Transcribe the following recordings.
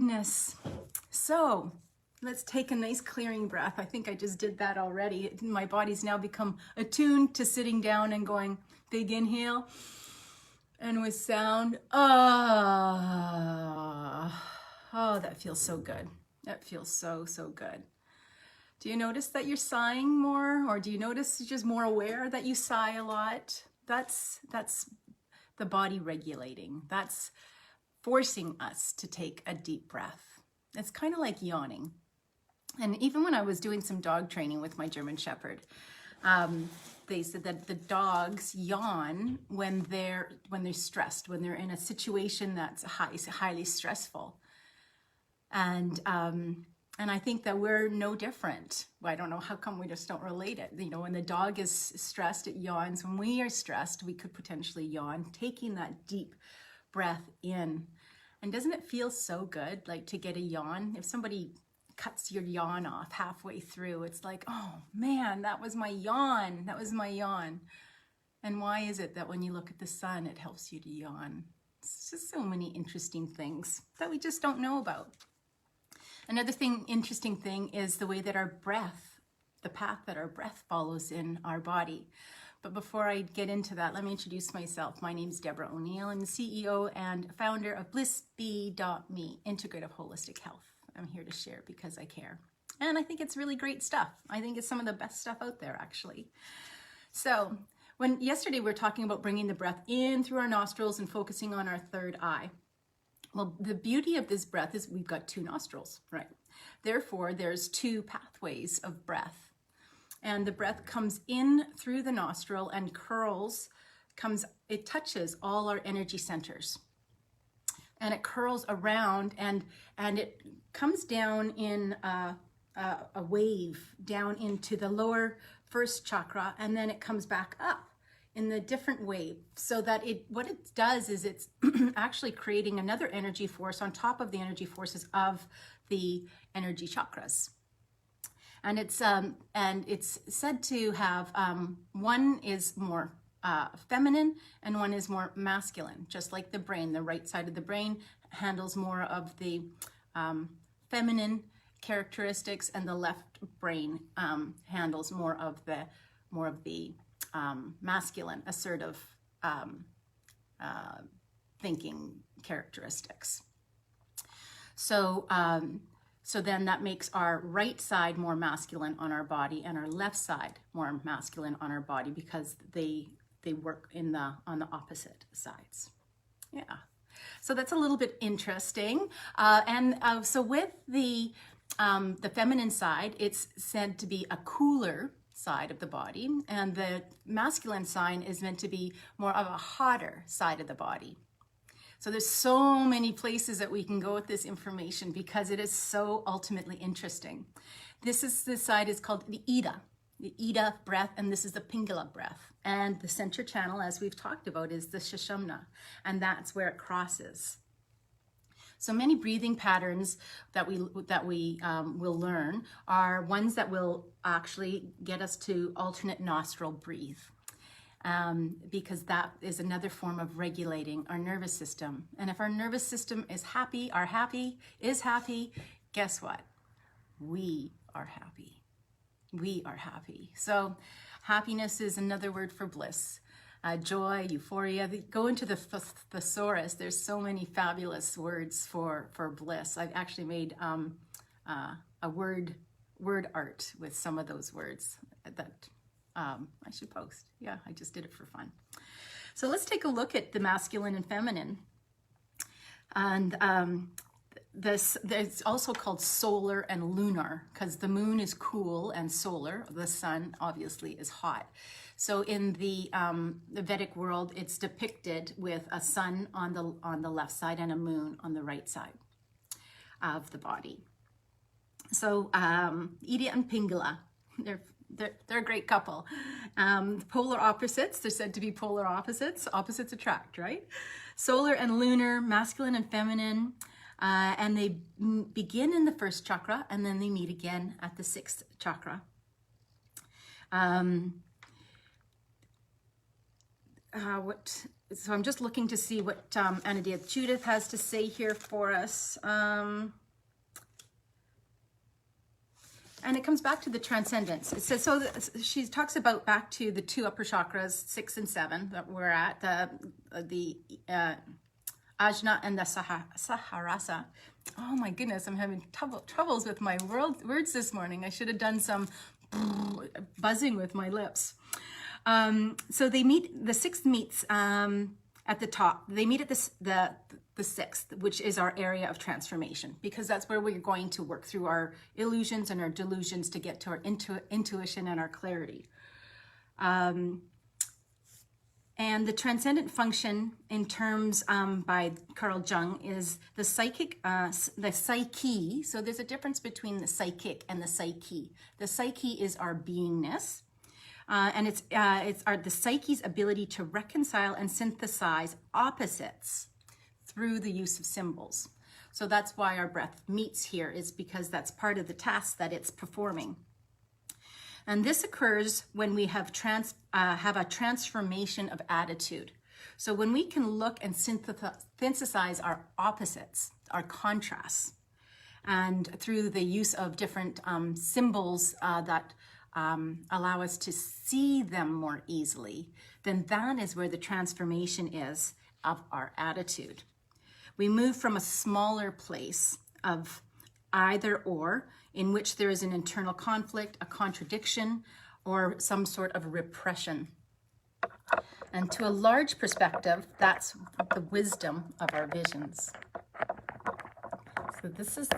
goodness. So let's take a nice clearing breath. I think I just did that already. My body's now become attuned to sitting down and going big inhale. And with sound, oh, that feels so good. That feels so, so good. Do you notice that you're sighing more, or do you notice you're just more aware that you sigh a lot? That's the body regulating. That's forcing us to take a deep breath. It's kind of like yawning. And even when I was doing some dog training with my German Shepherd, they said that the dogs yawn when they're stressed, when they're in a situation that's highly stressful. And I think that we're no different. I don't know how come we just don't relate it. You know, when the dog is stressed, it yawns. When we are stressed, we could potentially yawn, taking that deep breath in. And doesn't it feel so good, like to get a yawn? If somebody cuts your yawn off halfway through, it's like, oh man, that was my yawn. That was my yawn. And why is it that when you look at the sun, it helps you to yawn? It's just so many interesting things that we just don't know about. Another interesting thing is the way that our breath, the path that our breath follows in our body. But before I get into that, let me introduce myself. My name is Deborah O'Neill. I'm the CEO and founder of BlissBee.me, Integrative Holistic Health. I'm here to share because I care. And I think it's really great stuff. I think it's some of the best stuff out there, actually. So yesterday we were talking about bringing the breath in through our nostrils and focusing on our third eye. Well, the beauty of this breath is we've got two nostrils, right? Therefore, there's two pathways of breath. And the breath comes in through the nostril and it touches all our energy centers. And it curls around and it comes down in a wave down into the lower first chakra, and then it comes back up in the different wave, so that what it does is it's actually creating another energy force on top of the energy forces of the energy chakras. And it's said to have one is more feminine and one is more masculine, just like the brain. The right side of the brain handles more of the feminine characteristics, and the left brain handles more of the masculine, assertive thinking characteristics. So then that makes our right side more masculine on our body and our left side more masculine on our body, because they work on the opposite sides. Yeah. So that's a little bit interesting. So with the feminine side, it's said to be a cooler side of the body, and the masculine side is meant to be more of a hotter side of the body. So there's so many places that we can go with this information because it is so ultimately interesting. This side is called the Ida breath, and this is the Pingala breath. And the center channel, as we've talked about, is the Sushumna, and that's where it crosses. So many breathing patterns that we will learn are ones that will actually get us to alternate nostril breathe, because that is another form of regulating our nervous system. And if our nervous system is happy, guess what? We are happy. We are happy. So happiness is another word for bliss. Joy, euphoria. Go into the thesaurus. There's so many fabulous words for bliss. I've actually made a word art with some of those words that I should post. Yeah, I just did it for fun. So let's take a look at the masculine and feminine. And there's also called solar and lunar, because the moon is cool and solar. The sun obviously is hot. So in the Vedic world, it's depicted with a sun on the left side and a moon on the right side of the body. So Ida and Pingala, they're a great couple. Polar opposites, they're said to be polar opposites. Opposites attract, right? Solar and lunar, masculine and feminine. And they begin in the first chakra, and then they meet again at the sixth chakra. so I'm just looking to see what Anna Judith has to say here for us. And it comes back to the transcendence. It says, so she talks about back to the 2 upper chakras, 6 and 7 that we're at, the Ajna and the Saharasa. Oh my goodness, I'm having troubles with my words this morning. I should have done some buzzing with my lips. So they meet, the 6th meets at the top. They meet at the 6th, which is our area of transformation, because that's where we're going to work through our illusions and our delusions to get to our intuition and our clarity. And the transcendent function in terms by Carl Jung is the psychic, the psyche. So there's a difference between the psychic and the psyche. The psyche is our beingness. And it's the psyche's ability to reconcile and synthesize opposites through the use of symbols. So that's why our breath meets here, is because that's part of the task that it's performing. And this occurs when we have a transformation of attitude. So when we can look and synthesize our opposites, our contrasts, and through the use of different symbols that allow us to see them more easily, then that is where the transformation is of our attitude. We move from a smaller place of either or, in which there is an internal conflict, a contradiction, or some sort of repression. And to a large perspective, that's the wisdom of our visions. So this is,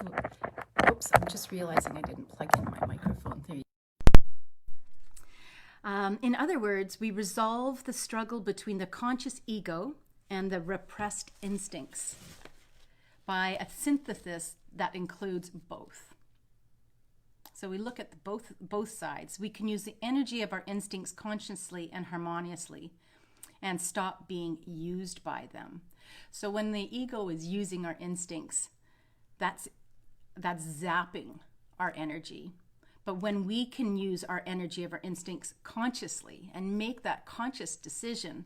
oops, I'm just realizing I didn't plug in my microphone. There you go. In other words, we resolve the struggle between the conscious ego and the repressed instincts by a synthesis that includes both. So we look at both sides. We can use the energy of our instincts consciously and harmoniously and stop being used by them. So when the ego is using our instincts, that's zapping our energy. But when we can use our energy of our instincts consciously and make that conscious decision,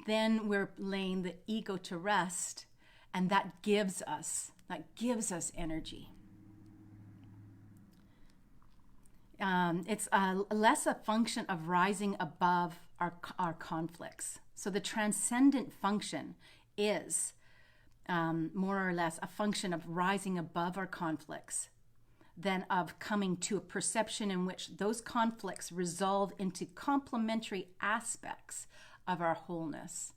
then we're laying the ego to rest, and that gives us energy. It's less a function of rising above our conflicts. So the transcendent function is more or less a function of rising above our conflicts than of coming to a perception in which those conflicts resolve into complementary aspects of our wholeness.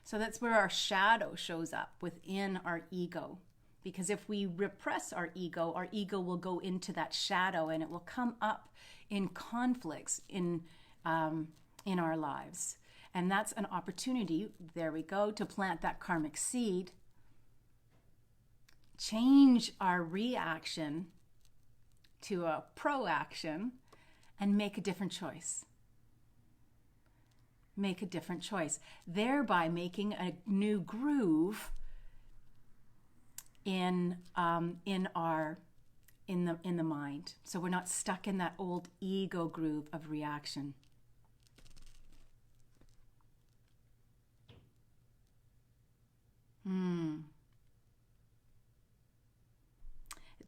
So that's where our shadow shows up within our ego. Because if we repress our ego will go into that shadow, and it will come up in conflicts in our lives. And that's an opportunity, there we go, to plant that karmic seed, change our reaction to a proaction, and make a different choice. Make a different choice, thereby making a new groove in the mind. So we're not stuck in that old ego groove of reaction.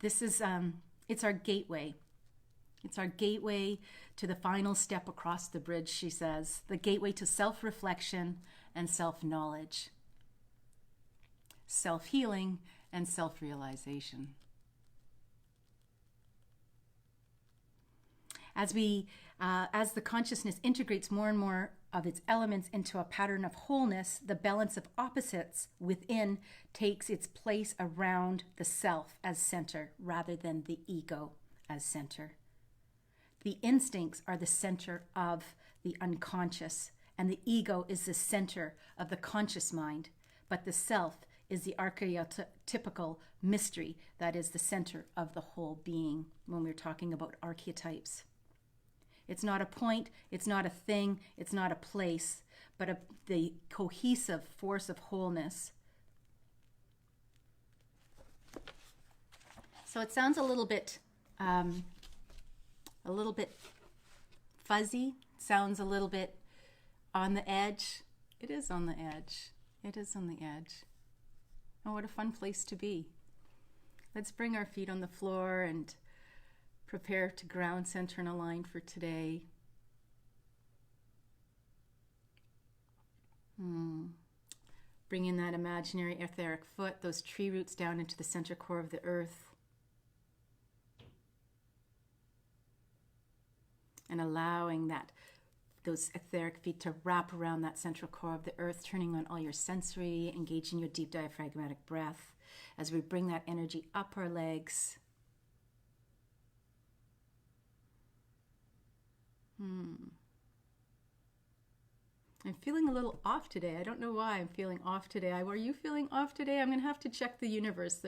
This is it's our gateway. It's our gateway to the final step across the bridge, she says, the gateway to self-reflection and self-knowledge, self-healing and self-realization. As the consciousness integrates more and more of its elements into a pattern of wholeness, the balance of opposites within takes its place around the self as center rather than the ego as center. The instincts are the center of the unconscious, and the ego is the center of the conscious mind, but the self is the archetypical mystery that is the center of the whole being when we're talking about archetypes. It's not a point, it's not a thing, it's not a place, but the cohesive force of wholeness. So it sounds a little bit fuzzy, sounds a little bit on the edge. It is on the edge. It is on the edge. Oh, what a fun place to be. Let's bring our feet on the floor and prepare to ground, center, and align for today. Bring in that imaginary etheric foot, those tree roots down into the center core of the earth. And allowing those etheric feet to wrap around that central core of the earth, turning on all your sensory, engaging your deep diaphragmatic breath as we bring that energy up our legs. I'm feeling a little off today. I don't know why I'm feeling off today. Are you feeling off today? I'm going to have to check the universe.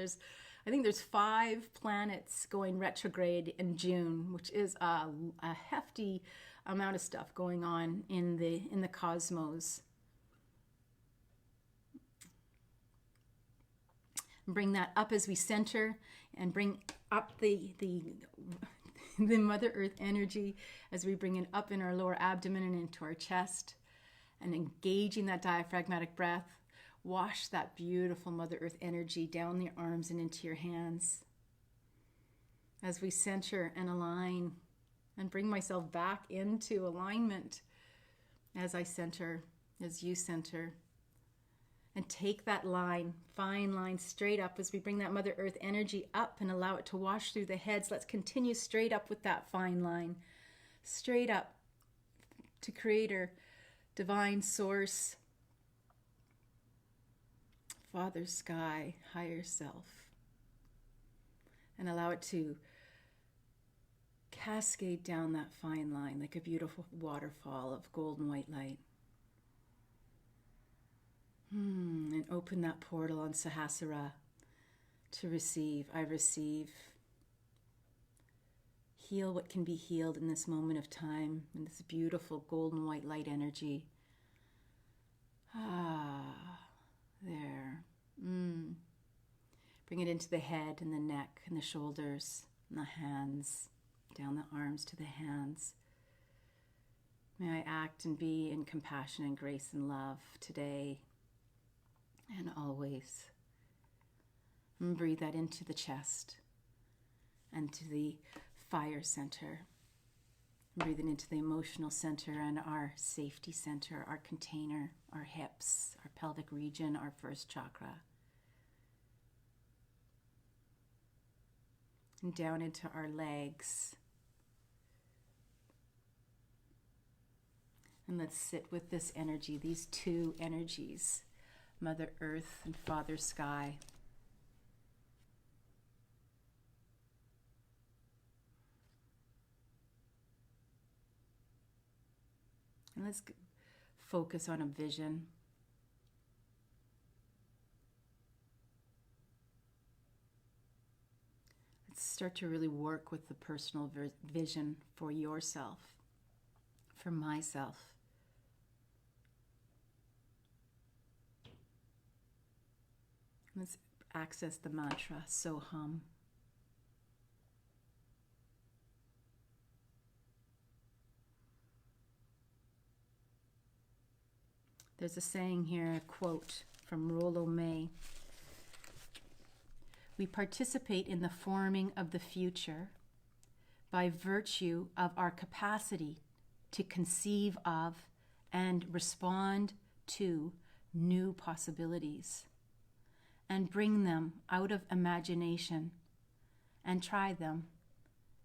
I think there's 5 planets going retrograde in June, which is a hefty amount of stuff going on in the cosmos. Bring that up as we center and bring up the Mother Earth energy as we bring it up in our lower abdomen and into our chest. And engaging that diaphragmatic breath, wash that beautiful Mother Earth energy down your arms and into your hands. As we center and align and bring myself back into alignment as I center, as you center. And take that line, fine line, straight up as we bring that Mother Earth energy up and allow it to wash through the heads. Let's continue straight up with that fine line. Straight up to Creator, Divine Source, Father Sky, Higher Self. And allow it to cascade down that fine line like a beautiful waterfall of golden white light. And open that portal on Sahasrara to receive. I receive. Heal what can be healed in this moment of time, in this beautiful golden white light energy. There. Bring it into the head and the neck and the shoulders and the hands, down the arms to the hands. May I act and be in compassion and grace and love today and always. And breathe that into the chest and to the fire center. Breathe it into the emotional center and our safety center, our container, our hips, our pelvic region, our first chakra. And down into our legs. And let's sit with this energy, these 2 energies, Mother Earth and Father Sky. And let's focus on a vision. Let's start to really work with the personal vision for yourself, for myself. Let's access the mantra, Soham. There's a saying here, a quote from Rollo May. We participate in the forming of the future by virtue of our capacity to conceive of and respond to new possibilities and bring them out of imagination and try them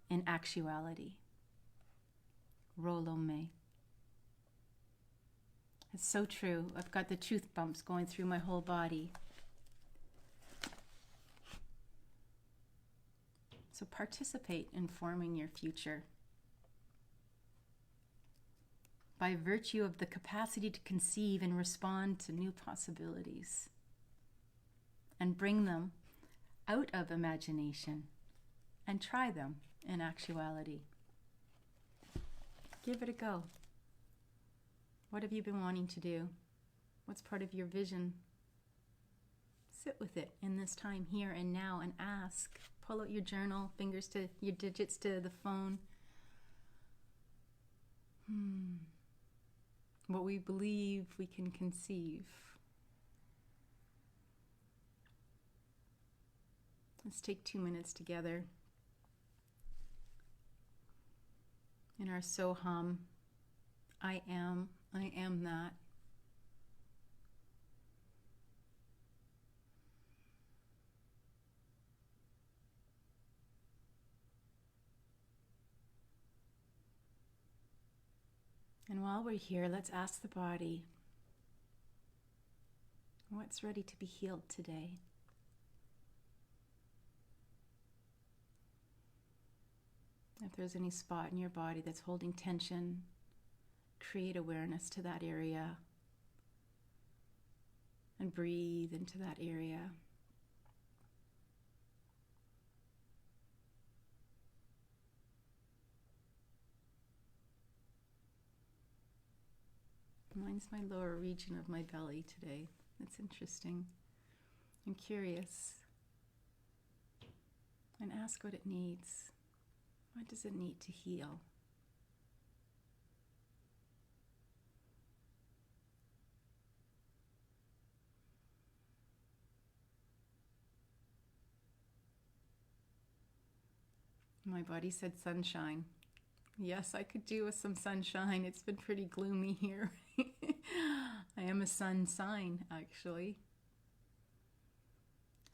in actuality. Rollo May. It's so true. I've got the truth bumps going through my whole body. So participate in forming your future by virtue of the capacity to conceive and respond to new possibilities and bring them out of imagination and try them in actuality. Give it a go. What have you been wanting to do? What's part of your vision? Sit with it in this time, here and now, and ask. Pull out your journal, fingers to your digits to the phone. what we believe we can conceive. Let's take 2 minutes together in our Soham. I am that. And while we're here, let's ask the body, what's ready to be healed today? If there's any spot in your body that's holding tension, create awareness to that area and breathe into that area. Mine's my lower region of my belly today. That's interesting. I'm curious. And ask what it needs. What does it need to heal? My body said sunshine. Yes, I could do with some sunshine. It's been pretty gloomy here. I am a sun sign, actually.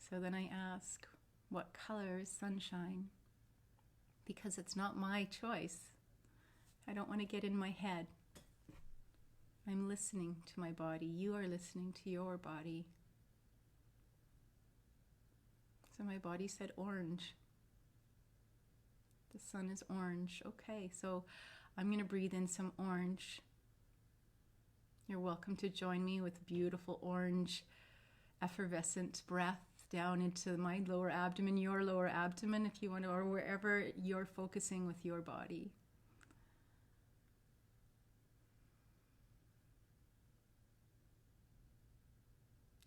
So then I ask, what color is sunshine? Because it's not my choice. I don't want to get in my head. I'm listening to my body. You are listening to your body. So my body said orange. The sun is orange. Okay, so I'm going to breathe in some orange. You're welcome to join me with beautiful orange, effervescent breath down into my lower abdomen, your lower abdomen, if you want to, or wherever you're focusing with your body.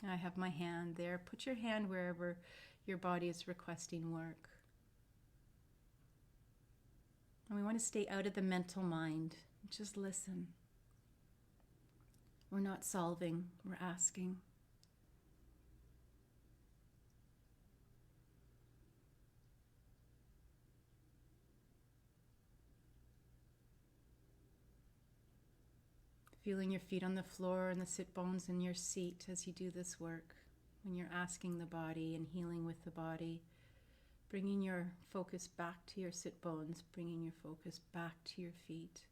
I have my hand there. Put your hand wherever your body is requesting work. And we want to stay out of the mental mind. Just listen. We're not solving, we're asking. Feeling your feet on the floor and the sit bones in your seat as you do this work. When you're asking the body and healing with the body, bringing your focus back to your sit bones, bringing your focus back to your feet,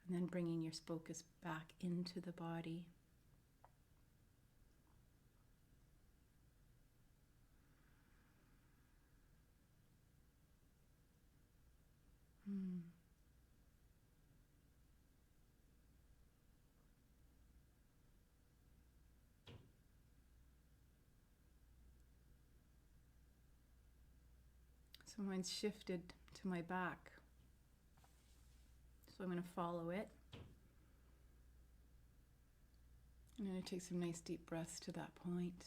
and then bringing your focus back into the body. So mine's shifted to my back. So I'm going to follow it. I'm going to take some nice deep breaths to that point.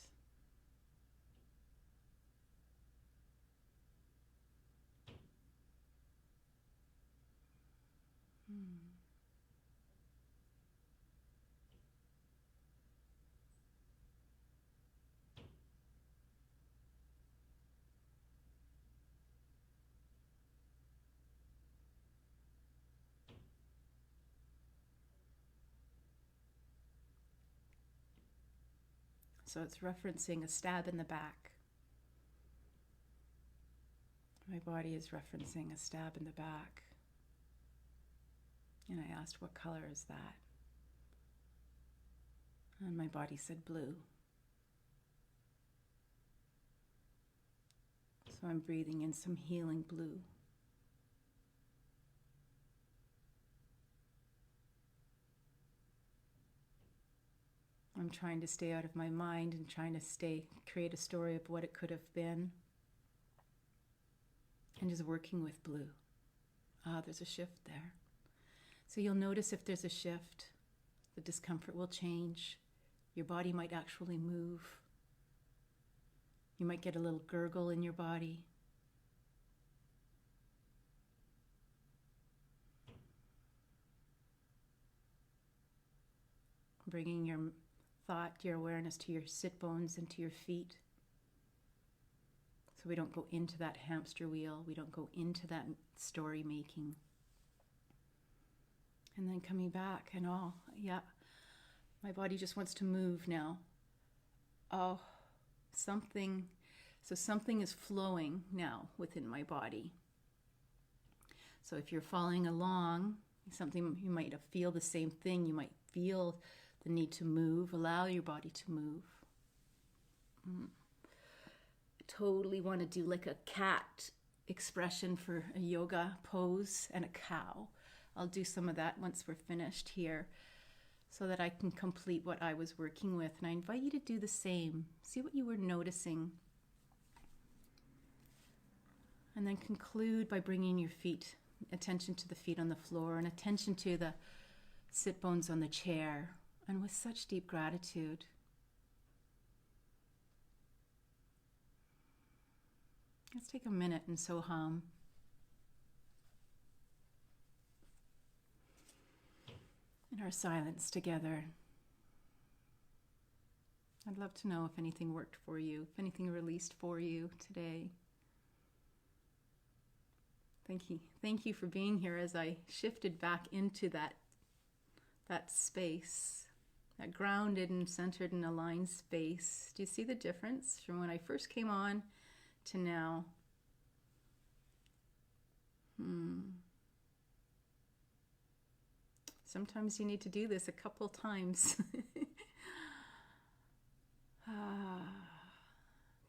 So it's referencing a stab in the back. My body is referencing a stab in the back. And I asked, what color is that? And my body said blue. So I'm breathing in some healing blue. I'm trying to stay out of my mind and trying to create a story of what it could have been. And just working with blue. There's a shift there. So you'll notice if there's a shift, the discomfort will change. Your body might actually move. You might get a little gurgle in your body. bringing your thought, your awareness to your sit bones and to your feet. So we don't go into that hamster wheel. We don't go into that story making. And then coming back and my body just wants to move now. Oh, something is flowing now within my body. So if you're following along, something you might feel the same thing. You might feel the need to move. Allow your body to move. Totally want to do like a cat expression for a yoga pose and a cow. I'll do some of that once we're finished here so that I can complete what I was working with. And I invite you to do the same. See what you were noticing. And then conclude by bringing your feet, attention to the feet on the floor and attention to the sit bones on the chair. And with such deep gratitude, let's take a minute and so hum. In our silence together. I'd love to know if anything worked for you, if anything released for you today. Thank you for being here as I shifted back into that space, that grounded and centered and aligned space. Do you see the difference from when I first came on to now? Sometimes you need to do this a couple times.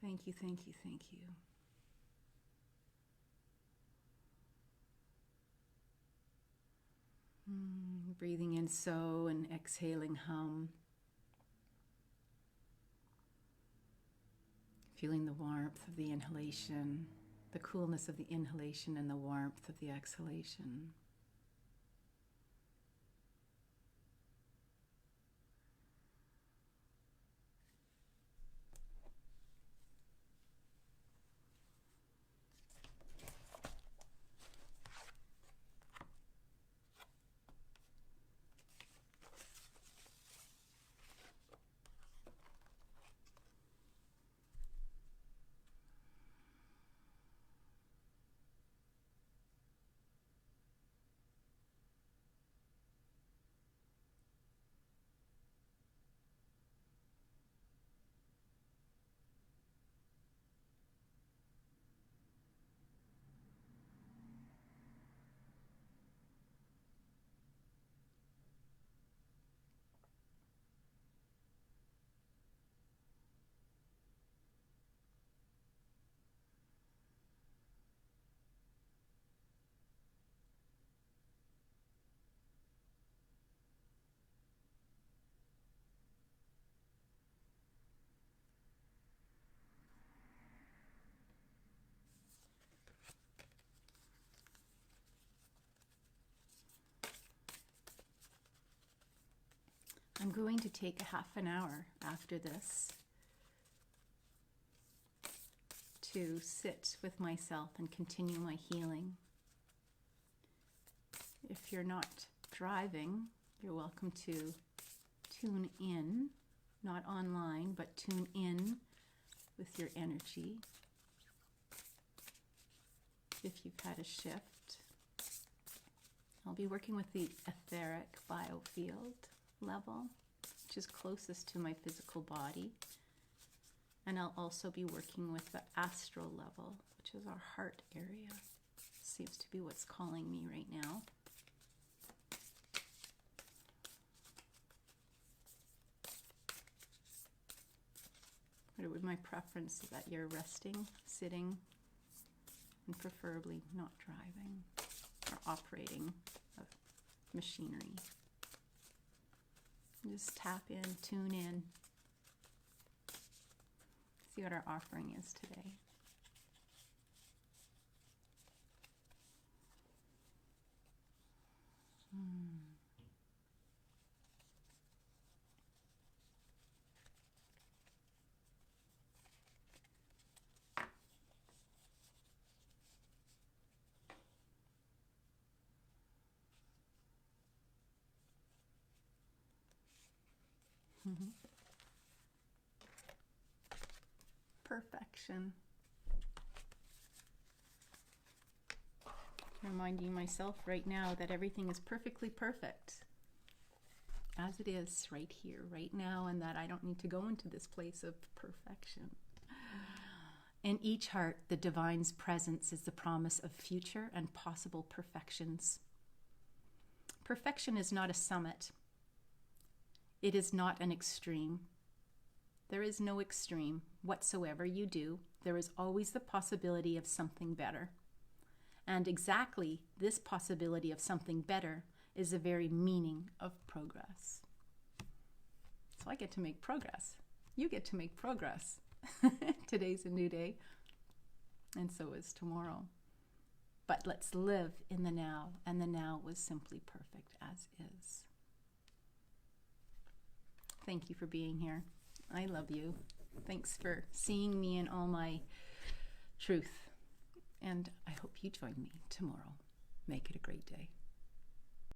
Thank you. Breathing in so and exhaling hum. Feeling the warmth of the inhalation, the coolness of the inhalation and the warmth of the exhalation. I'm going to take a half an hour after this to sit with myself and continue my healing. If you're not driving, you're welcome to tune in, not online, but tune in with your energy. If you've had a shift, I'll be working with the etheric biofield level, which is closest to my physical body. And I'll also be working with the astral level, which is our heart area. Seems to be what's calling me right now. But it would my preference that you're resting, sitting, and preferably not driving or operating a machinery. Just tap in, tune in, see what our offering is today. Perfection. Reminding myself right now that everything is perfectly perfect as it is right here, right now, and that I don't need to go into this place of perfection. In each heart, the divine's presence is the promise of future and possible perfections. Perfection is not a summit. It is not an extreme. There is no extreme. Whatsoever you do, there is always the possibility of something better. And exactly this possibility of something better is the very meaning of progress. So I get to make progress. You get to make progress. Today's a new day, and so is tomorrow. But let's live in the now, and the now was simply perfect as is. Thank you for being here. I love you. Thanks for seeing me in all my truth. And I hope you join me tomorrow. Make it a great day.